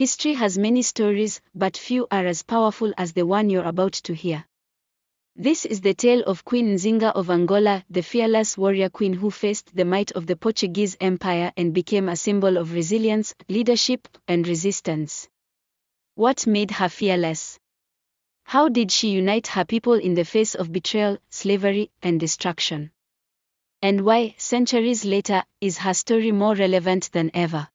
History has many stories, but few are as powerful as the one you're about to hear. This is the tale of Queen Nzinga of Angola, the fearless warrior queen who faced the might of the Portuguese Empire and became a symbol of resilience, leadership, and resistance. What made her fearless? How did she unite her people in the face of betrayal, slavery, and destruction? And why, centuries later, is her story more relevant than ever?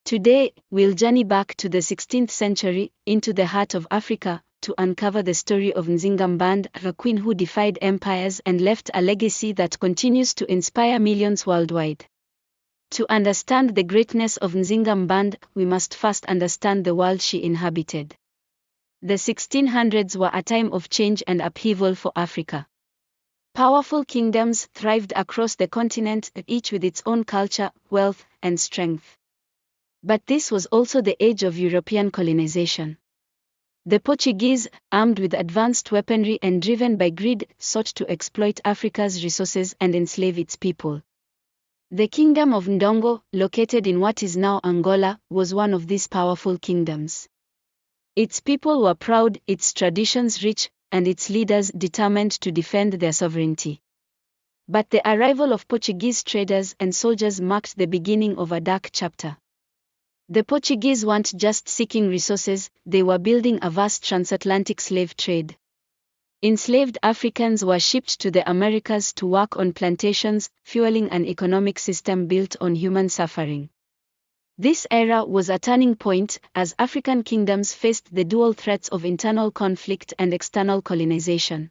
Today, we'll journey back to the 16th century, into the heart of Africa, to uncover the story of Nzinga Mbande, a queen who defied empires and left a legacy that continues to inspire millions worldwide. To understand the greatness of Nzinga Mbande, we must first understand the world she inhabited. The 1600s were a time of change and upheaval for Africa. Powerful kingdoms thrived across the continent, each with its own culture, wealth, and strength. But this was also the age of European colonization. The Portuguese, armed with advanced weaponry and driven by greed, sought to exploit Africa's resources and enslave its people. The kingdom of Ndongo, located in what is now Angola, was one of these powerful kingdoms. Its people were proud, its traditions rich, and its leaders determined to defend their sovereignty. But the arrival of Portuguese traders and soldiers marked the beginning of a dark chapter. The Portuguese weren't just seeking resources, they were building a vast transatlantic slave trade. Enslaved Africans were shipped to the Americas to work on plantations, fueling an economic system built on human suffering. This era was a turning point, as African kingdoms faced the dual threats of internal conflict and external colonization.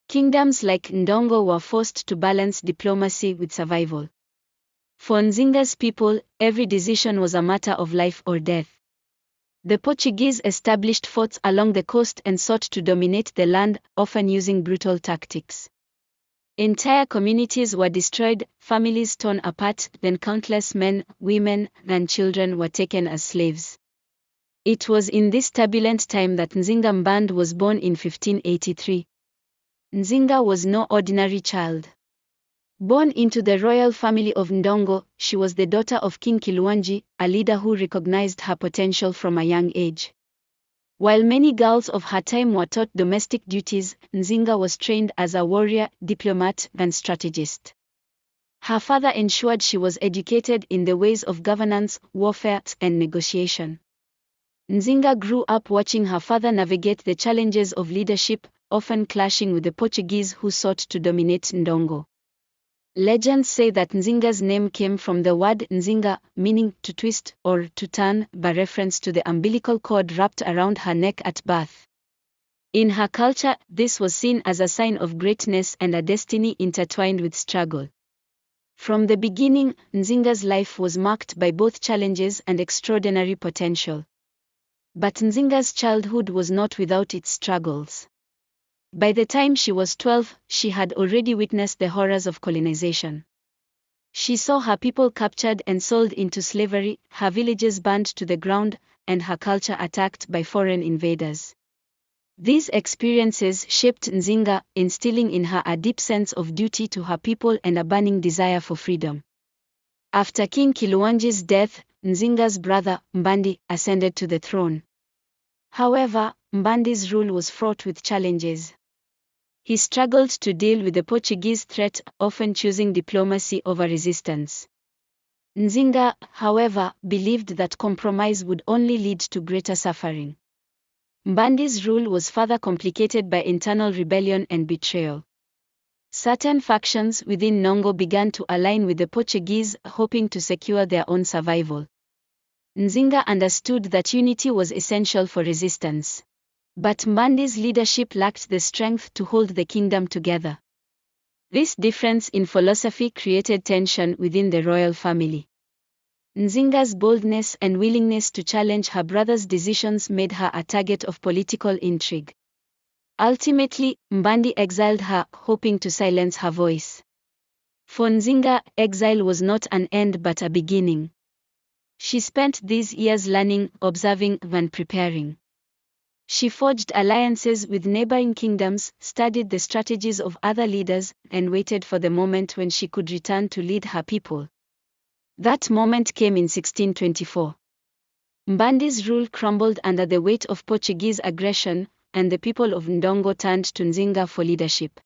Kingdoms like Ndongo were forced to balance diplomacy with survival. For Nzinga's people, every decision was a matter of life or death. The Portuguese established forts along the coast and sought to dominate the land, often using brutal tactics. Entire communities were destroyed, families torn apart, then countless men, women, and children were taken as slaves. It was in this turbulent time that Nzinga Mbande was born in 1583. Nzinga was no ordinary child. Born into the royal family of Ndongo, she was the daughter of King Kiluanji, a leader who recognized her potential from a young age. While many girls of her time were taught domestic duties, Nzinga was trained as a warrior, diplomat, and strategist. Her father ensured she was educated in the ways of governance, warfare, and negotiation. Nzinga grew up watching her father navigate the challenges of leadership, often clashing with the Portuguese who sought to dominate Ndongo. Legends say that Nzinga's name came from the word Nzinga, meaning to twist or to turn, by reference to the umbilical cord wrapped around her neck at birth. In her culture, this was seen as a sign of greatness and a destiny intertwined with struggle. From the beginning, Nzinga's life was marked by both challenges and extraordinary potential. But Nzinga's childhood was not without its struggles. By the time she was 12, she had already witnessed the horrors of colonization. She saw her people captured and sold into slavery, her villages burned to the ground, and her culture attacked by foreign invaders. These experiences shaped Nzinga, instilling in her a deep sense of duty to her people and a burning desire for freedom. After King Kiluanji's death, Nzinga's brother, Mbande, ascended to the throne. However, Mbande's rule was fraught with challenges. He struggled to deal with the Portuguese threat, often choosing diplomacy over resistance. Nzinga, however, believed that compromise would only lead to greater suffering. Mbande's rule was further complicated by internal rebellion and betrayal. Certain factions within Ndongo began to align with the Portuguese, hoping to secure their own survival. Nzinga understood that unity was essential for resistance. But Mbande's leadership lacked the strength to hold the kingdom together. This difference in philosophy created tension within the royal family. Nzinga's boldness and willingness to challenge her brother's decisions made her a target of political intrigue. Ultimately, Mbande exiled her, hoping to silence her voice. For Nzinga, exile was not an end but a beginning. She spent these years learning, observing, and preparing. She forged alliances with neighboring kingdoms, studied the strategies of other leaders, and waited for the moment when she could return to lead her people. That moment came in 1624. Mbande's rule crumbled under the weight of Portuguese aggression, and the people of Ndongo turned to Nzinga for leadership.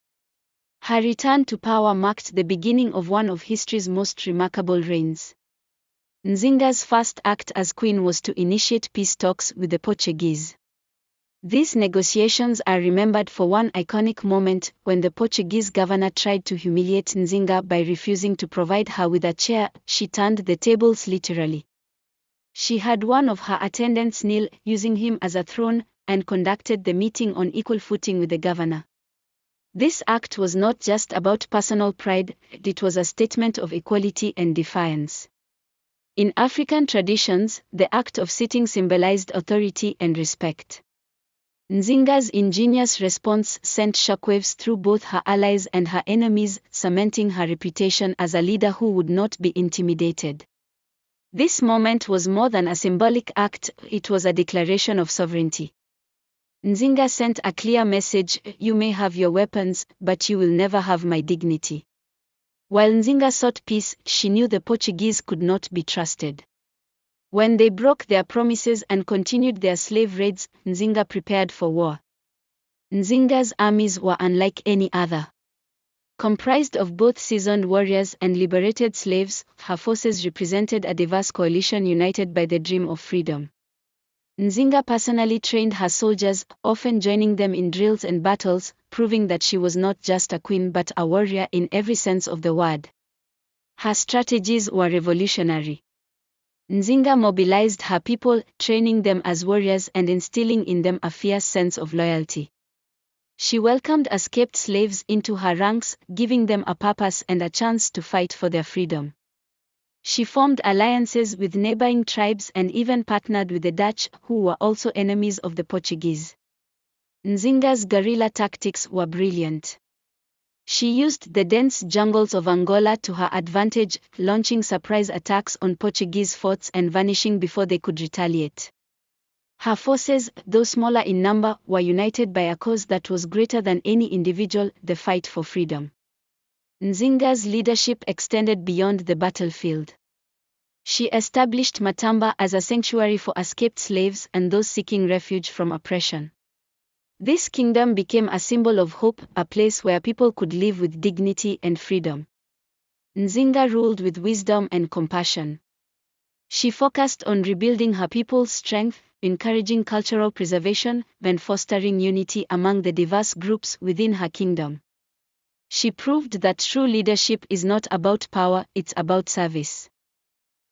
Her return to power marked the beginning of one of history's most remarkable reigns. Nzinga's first act as queen was to initiate peace talks with the Portuguese. These negotiations are remembered for one iconic moment when the Portuguese governor tried to humiliate Nzinga by refusing to provide her with a chair. She turned the tables literally. She had one of her attendants kneel, using him as a throne, and conducted the meeting on equal footing with the governor. This act was not just about personal pride, it was a statement of equality and defiance. In African traditions, the act of sitting symbolized authority and respect. Nzinga's ingenious response sent shockwaves through both her allies and her enemies, cementing her reputation as a leader who would not be intimidated. This moment was more than a symbolic act, it was a declaration of sovereignty. Nzinga sent a clear message: you may have your weapons, but you will never have my dignity. While Nzinga sought peace, she knew the Portuguese could not be trusted. When they broke their promises and continued their slave raids, Nzinga prepared for war. Nzinga's armies were unlike any other. Comprised of both seasoned warriors and liberated slaves, her forces represented a diverse coalition united by the dream of freedom. Nzinga personally trained her soldiers, often joining them in drills and battles, proving that she was not just a queen but a warrior in every sense of the word. Her strategies were revolutionary. Nzinga mobilized her people, training them as warriors and instilling in them a fierce sense of loyalty. She welcomed escaped slaves into her ranks, giving them a purpose and a chance to fight for their freedom. She formed alliances with neighboring tribes and even partnered with the Dutch, who were also enemies of the Portuguese. Nzinga's guerrilla tactics were brilliant. She used the dense jungles of Angola to her advantage, launching surprise attacks on Portuguese forts and vanishing before they could retaliate. Her forces, though smaller in number, were united by a cause that was greater than any individual: the fight for freedom. Nzinga's leadership extended beyond the battlefield. She established Matamba as a sanctuary for escaped slaves and those seeking refuge from oppression. This kingdom became a symbol of hope, a place where people could live with dignity and freedom. Nzinga ruled with wisdom and compassion. She focused on rebuilding her people's strength, encouraging cultural preservation, and fostering unity among the diverse groups within her kingdom. She proved that true leadership is not about power, it's about service.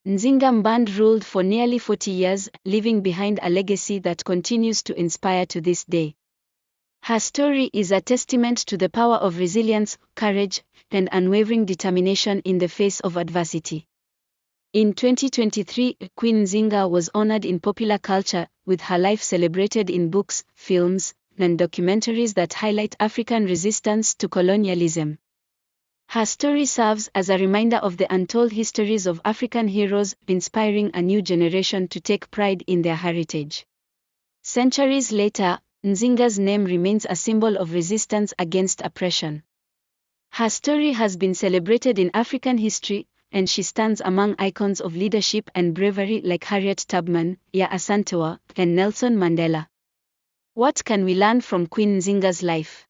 Nzinga Mbande ruled for nearly 40 years, leaving behind a legacy that continues to inspire to this day. Her story is a testament to the power of resilience, courage, and unwavering determination in the face of adversity. In 2023, Queen Nzinga was honored in popular culture, with her life celebrated in books, films, and documentaries that highlight African resistance to colonialism. Her story serves as a reminder of the untold histories of African heroes, inspiring a new generation to take pride in their heritage. Centuries later, Nzinga's name remains a symbol of resistance against oppression. Her story has been celebrated in African history, and she stands among icons of leadership and bravery like Harriet Tubman, Ya Asantewaa, and Nelson Mandela. What can we learn from Queen Nzinga's life?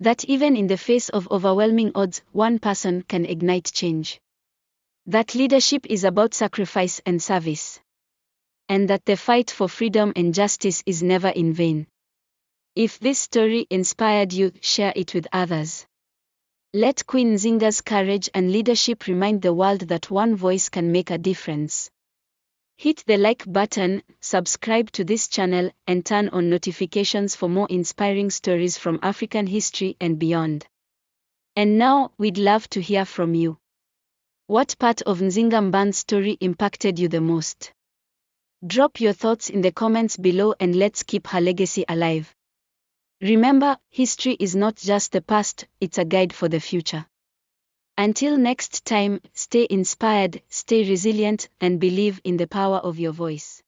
That even in the face of overwhelming odds, one person can ignite change. That leadership is about sacrifice and service. And that the fight for freedom and justice is never in vain. If this story inspired you, share it with others. Let Queen Nzinga's courage and leadership remind the world that one voice can make a difference. Hit the like button, subscribe to this channel, and turn on notifications for more inspiring stories from African history and beyond. And now, we'd love to hear from you. What part of Nzinga Mbande's story impacted you the most? Drop your thoughts in the comments below and let's keep her legacy alive. Remember, history is not just the past, it's a guide for the future. Until next time, stay inspired, stay resilient, and believe in the power of your voice.